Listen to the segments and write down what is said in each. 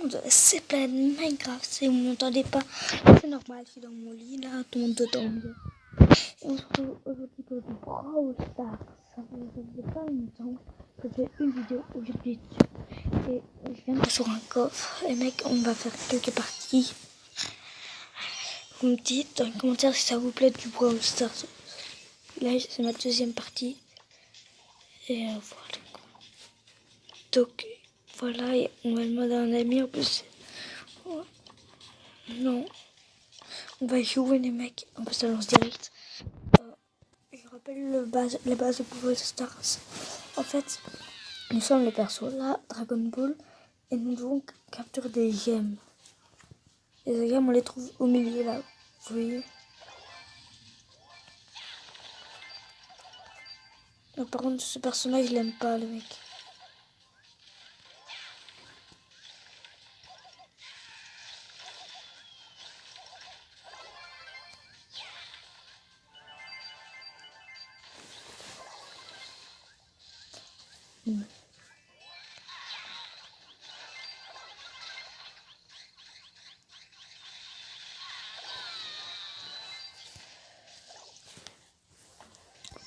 monde, c'est Planet Minecraft, si vous m'entendez pas, c'est normal, je suis dans mon lit là, tout le monde doit dormir. Et on se retrouve aujourd'hui pour du Brawl Stars. Ça faisait pas longtemps que j'ai une vidéo où j'ai plié dessus. Et je viens de sur un coffre. Et mec, on va faire quelques parties. Vous me dites dans les commentaires si ça vous plaît du Brawl Stars. Là, c'est ma deuxième partie. Et voilà. Donc, voilà, et on va demander à un ami en plus. Non, on va jouer les mecs. En plus, ça lance direct. Je rappelle les bases de Brawl Stars. En fait, nous sommes les persos là, Dragon Ball, et nous devons capturer des gemmes. Et les gemmes, on les trouve au milieu là. Vous voyez? Donc, par contre, ce personnage, je l'aime pas, le mec.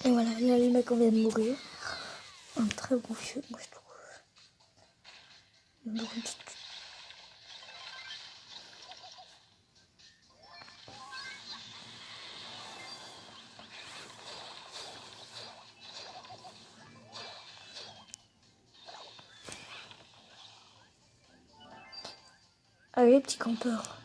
Et voilà, là, le mec, on vient de mourir. Un très bon jeu, moi, je trouve. Allez, petit campeur.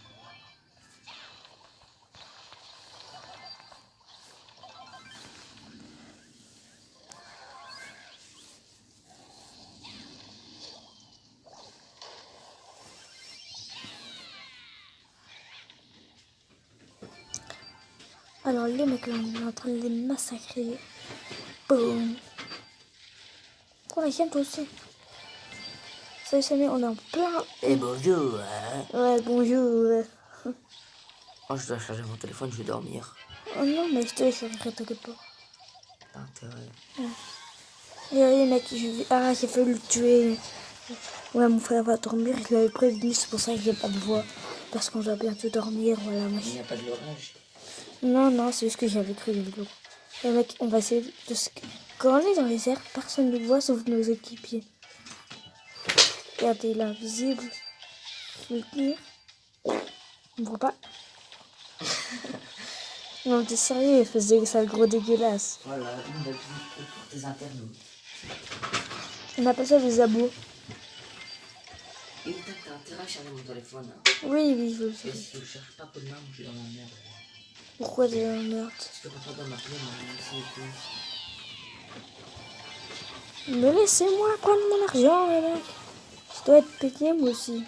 Alors, les mecs, là, on est en train de les massacrer. Boum. Prends la chienne, toi aussi. Salut, Samir, on est en plein. Et bonjour. Ouais, bonjour. Oh, je dois charger mon téléphone, je vais dormir. Oh non, mais je te laisse, t'inquiète pas. T'as intérêt. Ouais. Et les mecs, j'ai failli le tuer. Ouais, mon frère va dormir, je l'avais prévenu, c'est pour ça que j'ai pas de voix. Parce qu'on doit bientôt dormir, voilà. Il n'y a pas de l'orage. Non, c'est juste que j'avais cru le jour. Et mec, on va essayer de se... Quand on est dans les airs, personne ne nous voit sauf nos équipiers. Regardez là, visible. Je veux dire. On voit pas. Non, t'es sérieux, il faisait ça gros dégueulasse. Voilà, une belle vie pour tes internautes. On appelle ça des abos. Et t'as intérêt à charger mon téléphone. Hein. Oui, je le Et sais. si tu ne cherches pas peu de main, je suis dans la merde. Pourquoi t'es dans la merde? Parce que papa doit m'appeler, maman, c'est tout. Mais laissez-moi prendre mon argent, les mecs. Je dois être payé, moi aussi.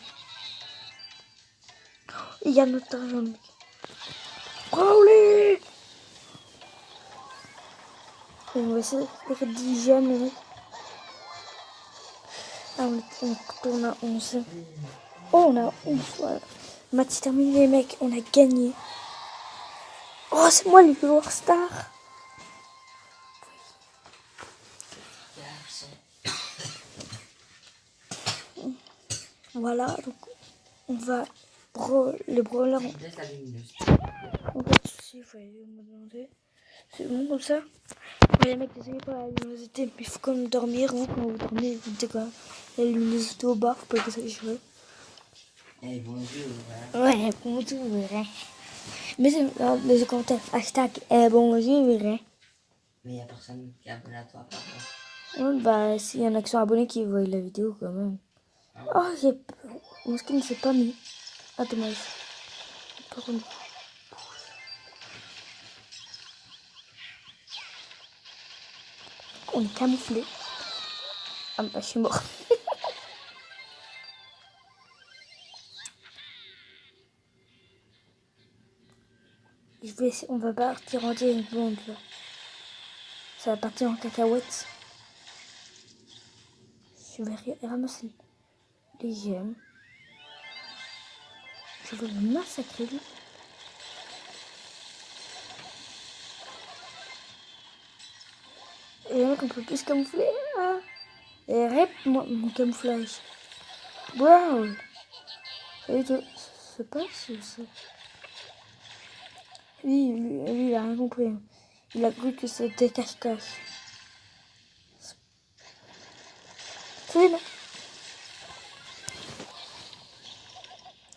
Il y a notre argent, mec. Crowley! On va essayer de faire 10 gemmes, les mecs. Ah, on tourne à 11. Oh, on a 11, voilà. Match terminé, les mecs, on a gagné. Oh, c'est moi le joueur star. Voilà, donc on va les brawlers. Laisse la lumineuse. On va dessus, il fallait me demander. C'est bon comme ça? Ouais, les mecs, désolé pour la luminosité, mais il faut quand même dormir. Vous, quand vous dormez, vous mettez quand même la luminosité au bas, faut pas que ça joue. Eh bonjour. Ouais, bonjour, vrai. Mais c'est dans les commentaires, hashtag bonjour, vrai. Mais il n'y a personne qui est abonné à toi, papa. Ouais, bah, s'il y en a qui sont abonnés qui voient la vidéo quand même. Oh, mon skin ne s'est pas mis. Ah, dommage. Par contre. On est camouflé. Ah, bah, je suis mort. On va partir en James Bond là. Ça va partir en cacahuète. Je vais ramasser les gemmes. Je vais le massacrer lui. Et là, on peut plus se camoufler. Ah. Et rep mon camouflage. Brawl. Et je sais pas si c'est... Lui, il a rien compris. Il a cru que c'était cache-cache. Oui, non.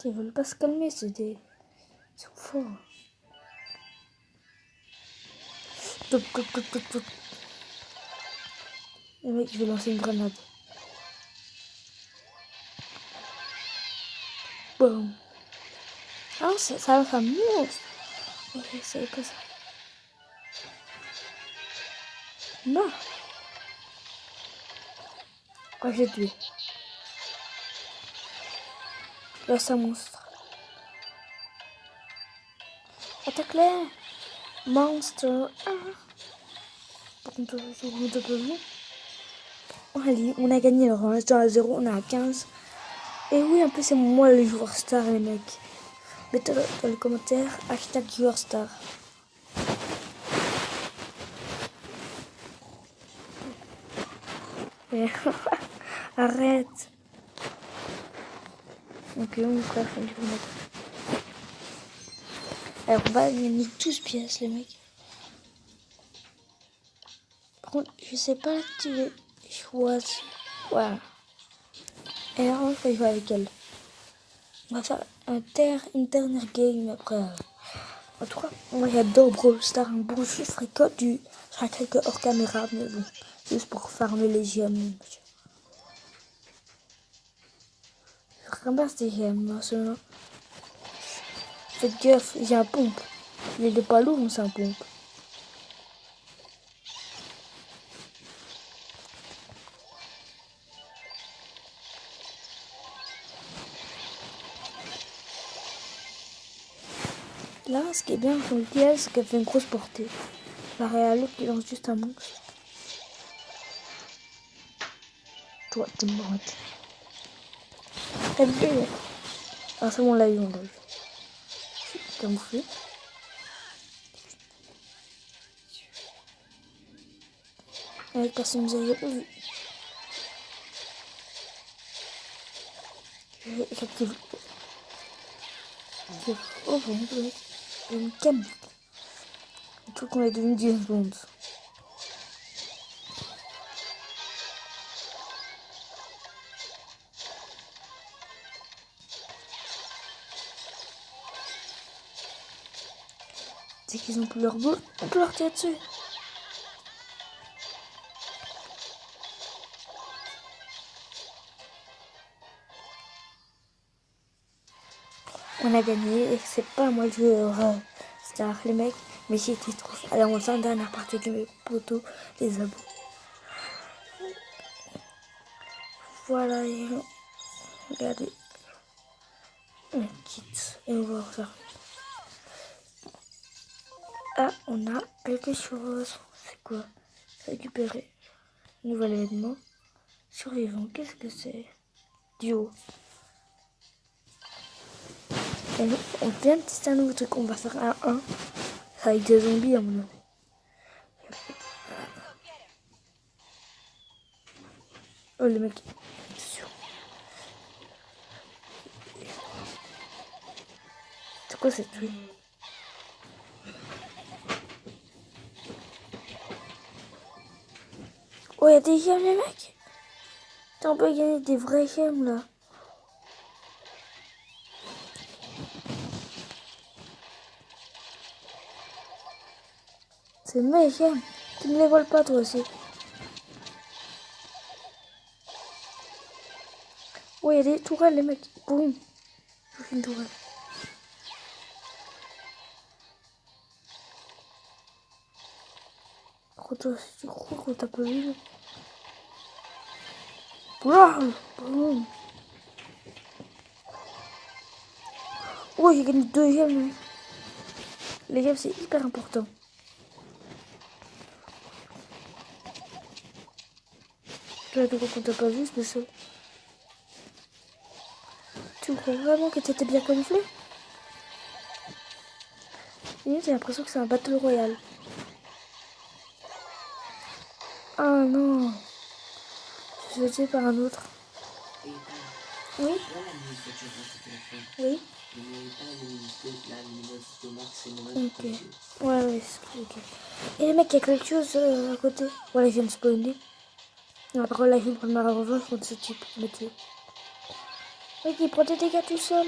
Ils veulent pas se calmer, ils sont forts. Top, top, top, top, top. Le mec, je vais lancer une grenade. Boum. Ah, ça va faire monstre. Ok, c'est pas ça. Non. Oh, j'ai tué. Là, c'est un monstre. Attaque-les. Monstre. Ah. Par contre, on peut pas vu. Oh, allez, on a gagné le range à 0, on est à 15. Et oui, en plus, c'est moi le joueur star, les mecs. Mettez dans les commentaires, hashtag joueur star. Et arrête. Ok, mon frère, je vais mettre. Alors, on va gagner 12 pièces, les mecs. Par contre, je sais pas l'activer. Choisis. Voilà. Et là, on va jouer avec elle. On va faire une dernière game après. En tout cas, moi j'adore Brawl Stars. Bon, je ferai quelques hors caméra, mais bon, juste pour farmer les gemmes. Je ramasse des gemmes, là, seulement. Faites gaffe, j'ai un pompe. Il est pas lourd, mais c'est un pompe. Là, ce qui est bien sur le piège, c'est qu'elle fait une grosse portée. La réelle qui lance juste un monstre. Toi, t'es morte. T'as vu? Ah, c'est bon, on l'a eu, on l'a eu. Camouflé. Avec personne nous avait pas vu. J'active. Oh, bon, une cam. Le truc qu'on a devenu James Bond. C'est qu'ils ont plus leur boule, on peut leur tirer dessus. On a gagné et c'est pas moi le joueur star, les mecs, mais j'ai été trop. Alors on s'en dernière partie de mes potos, les abos. Voilà, et regardez. On quitte et on va refaire. Ah, on a quelque chose. C'est quoi? Récupérer. Nouvel événement. Survivant, qu'est-ce que c'est? Duo. Et nous, on vient de tester un nouveau truc. On va faire un 1 avec des zombies à mon avis. Oh le mec. C'est quoi cette truc? Oh, y'a des gemmes, les mecs. On peut gagner des vraies gemmes, là. C'est mes gemmes. Tu ne les voles pas, toi aussi. Oh, y'a des tourelles, les mecs. Boum. Je fais une tourelle. Oh, toi, tu crois qu'on t'a pas vu? Boum. Oh, j'ai gagné 2 gemmes. Les gemmes, c'est hyper important. Là, tu crois qu'on t'a pas vu, c'est ça. Tu crois vraiment que t'étais bien camouflé? Et j'ai l'impression que c'est un battle royal. Ah non. Je suis jeté par un autre. Oui. une fois que tu regardes ton téléphone. Oui. La luminosité max, c'est le même Ok. que les Ouais, ok. Et les mecs, il y a quelque chose à côté. Voilà, je viens de spawner. Non, par contre, là, je vais prendre ma revanche contre ce type. Métier. Ok, prends tes dégâts tout seul.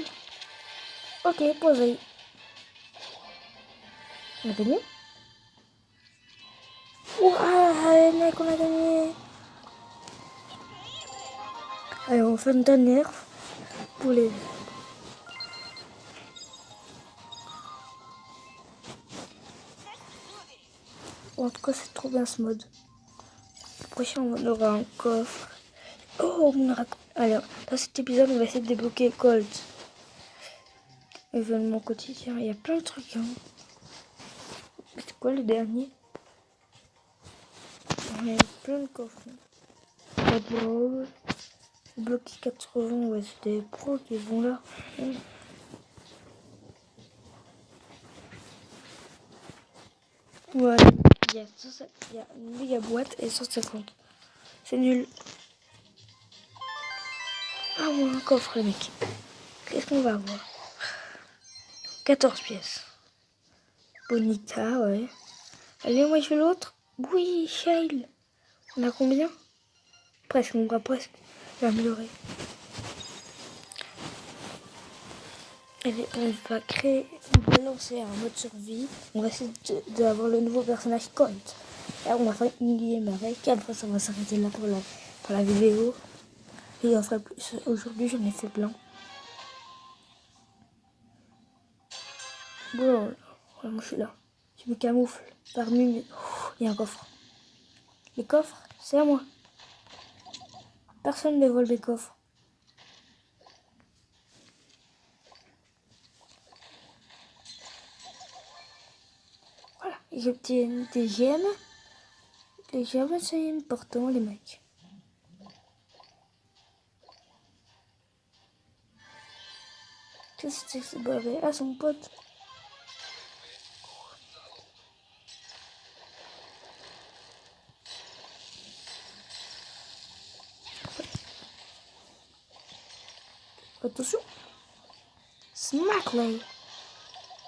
Ok, posez. On a gagné. Ouah, mec, on a gagné. Allez, on fait une dernière pour les... En tout cas, c'est trop bien ce mode. Prochain, on aura un coffre. Oh, on aura... Alors, dans cet épisode, on va essayer de débloquer Colt. Événement quotidien, il y a plein de trucs. Hein. C'est quoi le dernier? Il y a plein de coffres. D'abord, bloqué 80, ouais, c'est des pros qui vont là. Ouais, il y a une méga boîte et 150. C'est nul. Ah, ouais, un coffre, les mecs. Qu'est-ce qu'on va avoir? 14 pièces. Bonita, ouais. Allez, moi je fais l'autre. Oui, Shale. On a combien? Presque, on va presque l'améliorer. Allez, on va lancer un mode survie. On va essayer d'avoir le nouveau personnage Colt. Là, on va faire une game avec. Et après, ça va s'arrêter là pour la vidéo. Et on fera plus. Aujourd'hui, j'en ai fait plein. Bon, ouais, moi je suis là. Je me camoufle parmi. Il y a un coffre. Les coffres, c'est à moi. Personne ne vole les coffres. Voilà, j'obtiens des gemmes. Les gemmes, c'est important, les mecs. Qu'est-ce que c'est que ce bordel? Ah, son pote. Attention. Smackley.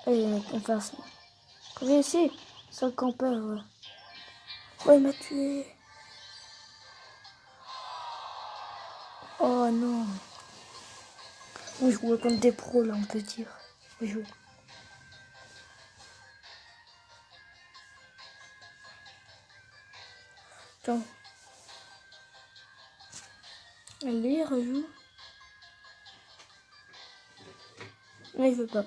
Allez, les mecs, on fait un smack. Viens ici. C'est le campeur. Ouais, il m'a tué. Oh non. On joue contre des pros, là, on peut dire. On joue. Attends. Allez, rejoue. Non, il veut pas.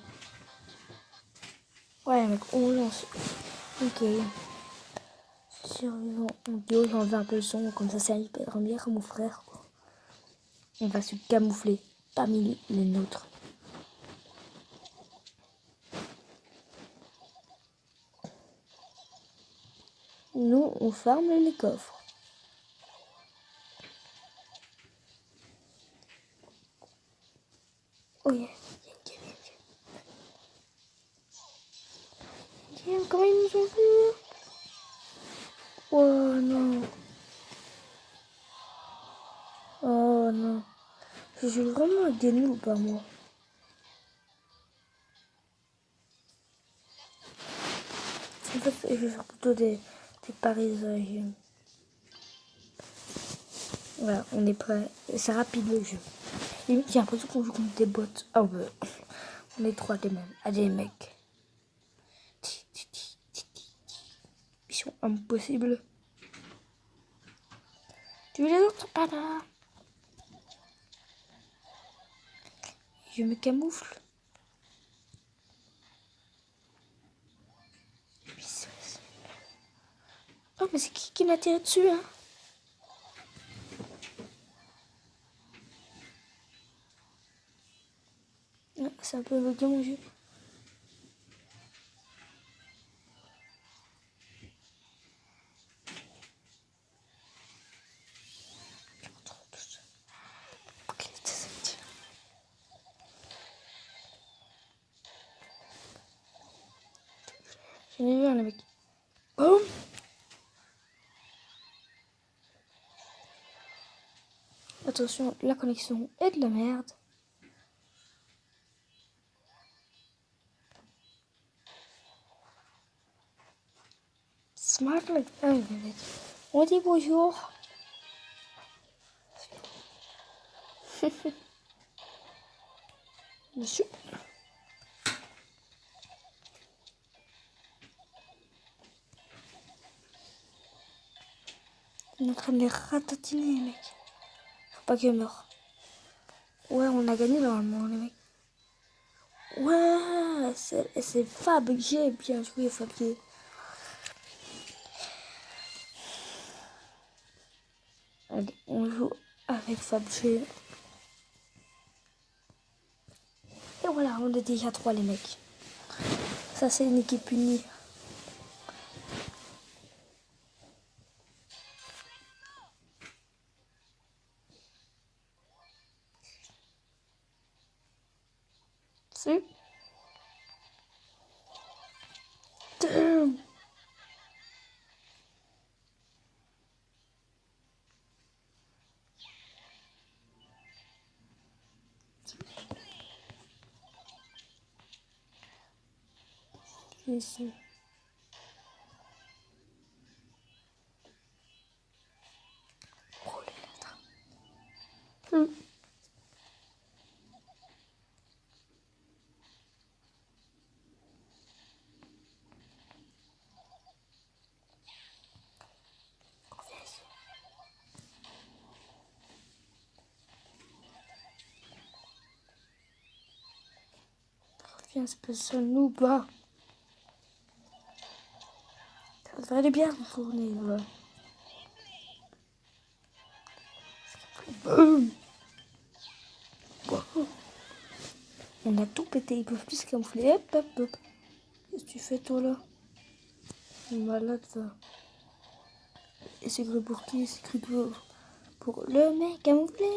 Ouais, mec, on lance. Ok. Survivant en duo, j'enlève un peu le son, comme ça hyper bien comme mon frère, quoi. On va se camoufler parmi les nôtres. Nous, on farme les coffres. Oh yeah. Comment ils nous ont vu? Oh non. Oh non. Je joue vraiment avec des nuls ou pas, moi? En fait, je joue plutôt des parisages. Voilà, on est prêt. C'est rapide le jeu. Limite, j'ai l'impression qu'on joue contre des bots. Ah ouais. On est trois des mêmes. Ah, des mecs. Mission impossible. Tu veux les autres? Pas là. Je me camoufle. Oh, mais c'est qui m'a tiré dessus, hein? C'est un peu bugué mon jeu. J'en ai vu un, le mec. Boum! Attention, la connexion est de la merde. Smartly. Ah, mec. On dit bonjour. Monsieur. On est en train de les ratatiner, mec. Faut pas qu'ils meurent. Ouais, on a gagné normalement, les mecs. Ouais, c'est Fab G. Bien joué, Fab G. Allez, on joue avec Fab G. Et voilà, on est déjà 3, les mecs. Ça, c'est une équipe unie. C'est... Damn. Ici. Oh, les lettres. Reviens, spécial noob. Ça devrait aller bien tourner, là. Boum. Wow. On a tout pété, ils peuvent plus se camoufler. Hop, hop, hop. Qu'est-ce que tu fais, toi, là? Malade, ça. Et c'est cru pour qui? C'est cru pour le mec camouflé.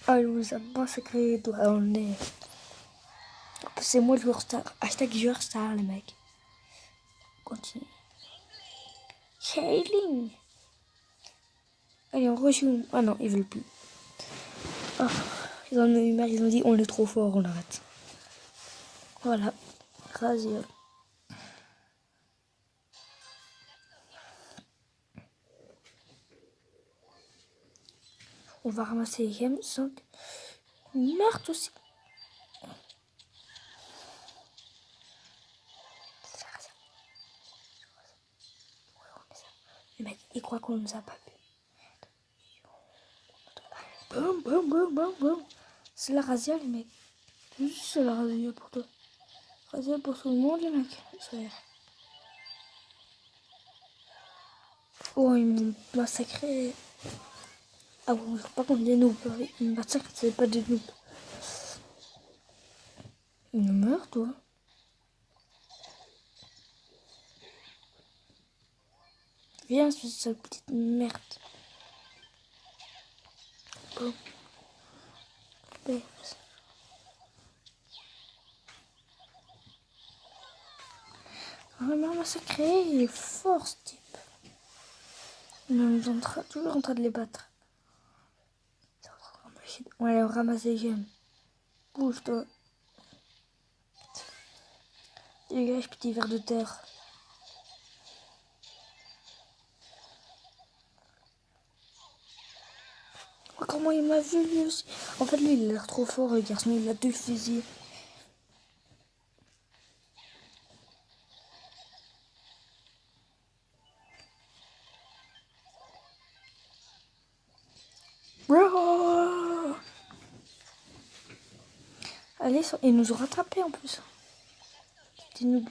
Ah, il nous a massacré, toi, on est... C'est moi le joueur star. Hashtag joueur star, les mecs. Continue. Shailing. Allez, on rejoue. Ah non, ils veulent plus. Ah, ils en ont eu marre, ils ont dit on est trop fort, on arrête. Voilà. Raziel. On va ramasser les gemmes. 5. Merde aussi. Le mec, il croit qu'on nous a pas vu. Boum, boum, boum, boum, boum. C'est la razzia, les mecs. C'est la razzia pour toi. Razzia pour tout le monde, les mecs. Oh, ils m'ont massacré. Ah bon, par contre, des noobs. Ils me massacrent, c'est pas des noobs. Il meurt, toi. Viens, cette petite merde. Boum. Ah, il m'a massacré, il est fort, ce type. Il est toujours en train de les battre. On va aller ramasser les gemmes. Bouge-toi. Dégage, petit ver de terre. Oh, comment il m'a vu, lui aussi. En fait, lui, il a l'air trop fort, le garçon. Il a 2 fusils. Bro! Allez, ils nous ont rattrapés en plus. C'était noob.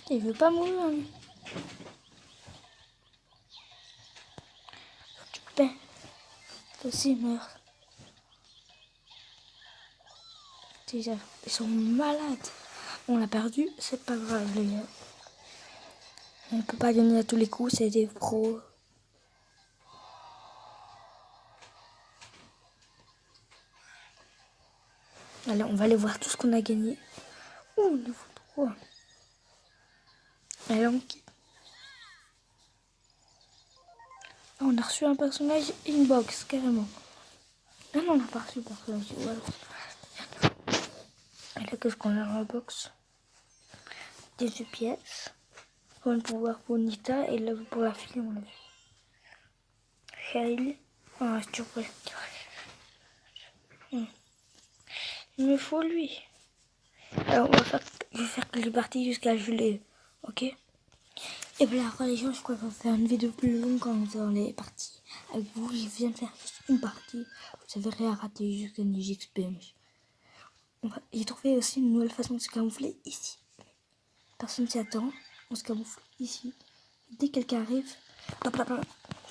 Il veut pas mourir, lui. Tu paies. Toi aussi, meurs. Déjà, ils sont malades. On l'a perdu, c'est pas grave, les gars. On peut pas gagner à tous les coups, c'est des pros. Allez, on va aller voir tout ce qu'on a gagné. Ouh, niveau 3. Alors, on a reçu un personnage inbox, carrément. Ah non, on n'a pas reçu le personnage. Ouais, alors. Et là, qu'est-ce qu'on a dans la box? 18 pièces. Pour le pouvoir pour Nita et là pour la fille, on a vu. Kyle. Ah, c'est toujours prêt. Il me faut lui. Alors, je vais faire que les parties jusqu'à juillet. Ok? Et voilà, après les gens, je crois qu'on va faire une vidéo plus longue quand on est dans les parties. Avec vous, je viens de faire juste une partie. Vous avez rien raté jusqu'à NiJXP. J'ai trouvé aussi une nouvelle façon de se camoufler ici. Personne s'y attend. On se camoufle ici. Dès que quelqu'un arrive, hop, hop, hop,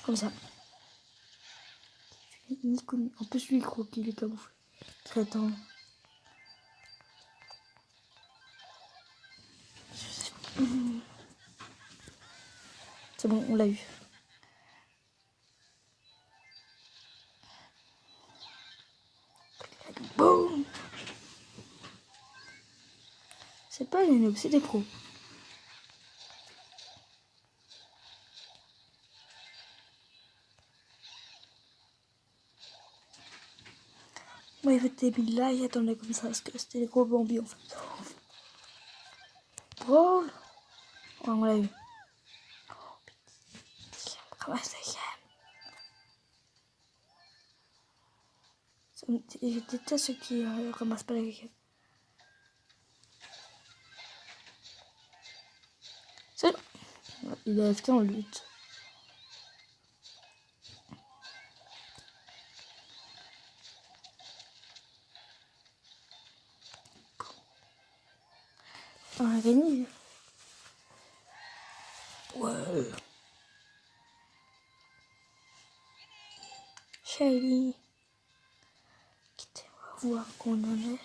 comme ça. Ni connu. En plus, lui, il croit qu'il est camouflé. Très tendre. C'est bon, on l'a eu. Boum! C'est pas les noobs, c'est des pros. Moi, il fait des billes là, j'attendais comme ça, parce que c'était des gros bambis en fait. Drôle! Ouais, on l'a eu. Ramasse la gamme. Je déteste ceux qui ramassent pas la gamme. C'est... Il est FK en lutte. On a gagné. Ouais. Shiny. Quittez, on va voir qu'on en est.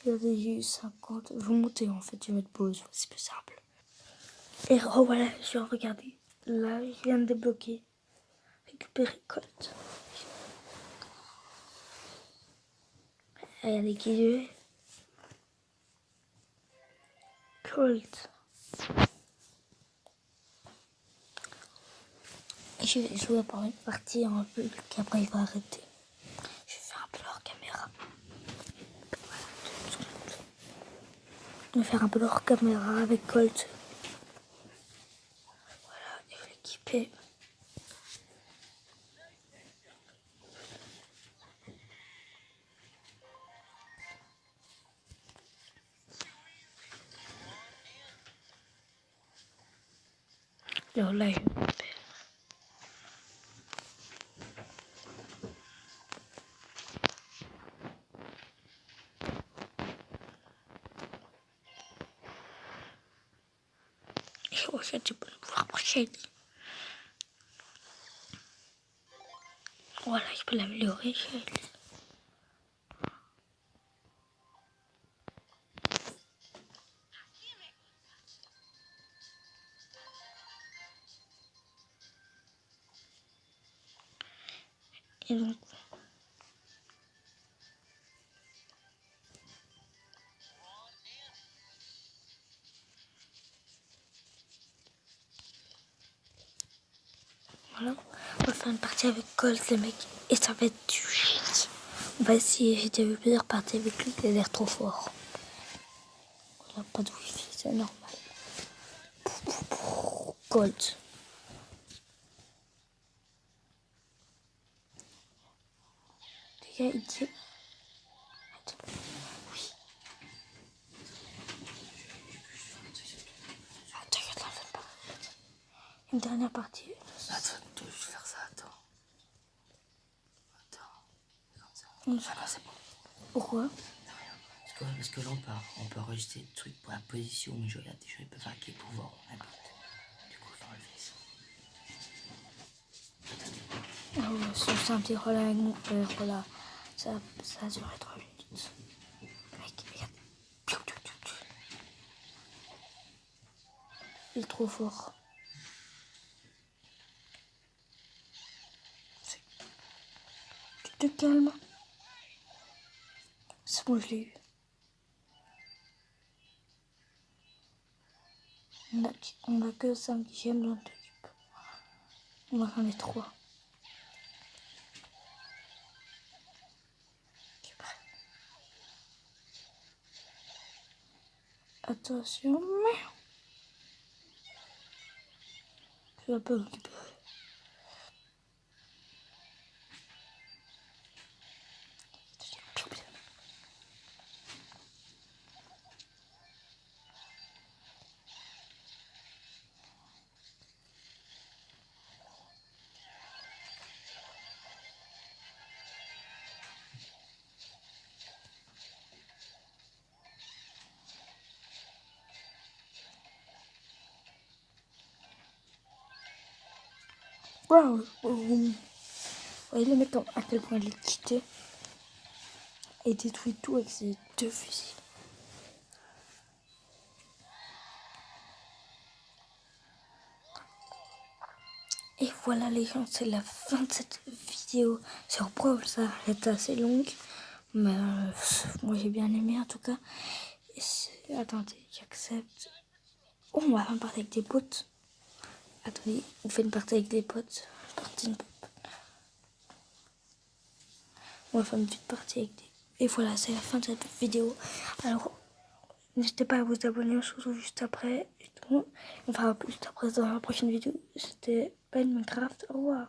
Regardez, j'ai eu 50. Je vais monter en fait, je vais mettre pause, c'est plus simple. Et oh voilà, je vais regarder. Là, je viens de débloquer. Récupérer Colt. Regardez qui je vais. Colt. Je vais jouer par une partie en plus qu'après il va arrêter. Je vais faire un peu leur caméra. Je vais faire un peu leur caméra avec Colt. Voilà, je vais l'équiper. Alors là, je recherche du bon pouvoir prochaine. Voilà, je peux l'améliorer, Shelly. Et donc, voilà. On va faire une partie avec Colt, les mecs. Et ça va être du shit. On va essayer, j'ai déjà vu plusieurs parties avec lui, il a l'air trop fort. On n'a pas de wifi, c'est normal. Colt. Les gars, il dit... Oui. Attends, je t'en fais pas. Une dernière partie. Attends, je vais faire ça, attends. Comme ça. Ah non, c'est bon. Pourquoi? Parce que là, on peut enregistrer le truc pour la position, mais je regarde déjà, il peut faire quel pouvoir on habite. Du coup, je vais enlever ça. Ah ouais, c'est un petit relais avec mon père, voilà. Ça a duré 3 minutes. Mec, regarde. Il est trop fort. Tu te calmes. C'est bon, je l'ai eu. On a que 5 qui aiment dans le type. On va faire les 3. Attention, mais je vais pas récupérer. Wow. Vous voyez le mec à quel point il est quitté et détruit tout avec ses 2 fusils. Et voilà les gens, c'est la fin de cette vidéo sur Brawl. Ça est assez longue, mais moi j'ai bien aimé en tout cas. Attendez, j'accepte. Oh, on va faire une partie avec des potes. Attendez, on fait une partie avec des potes. On va faire une petite partie avec des... Et voilà, c'est la fin de cette vidéo. Alors, n'hésitez pas à vous abonner, on se retrouve juste après. Et tout. On fera plus après dans la prochaine vidéo. C'était Ben Minecraft, au revoir.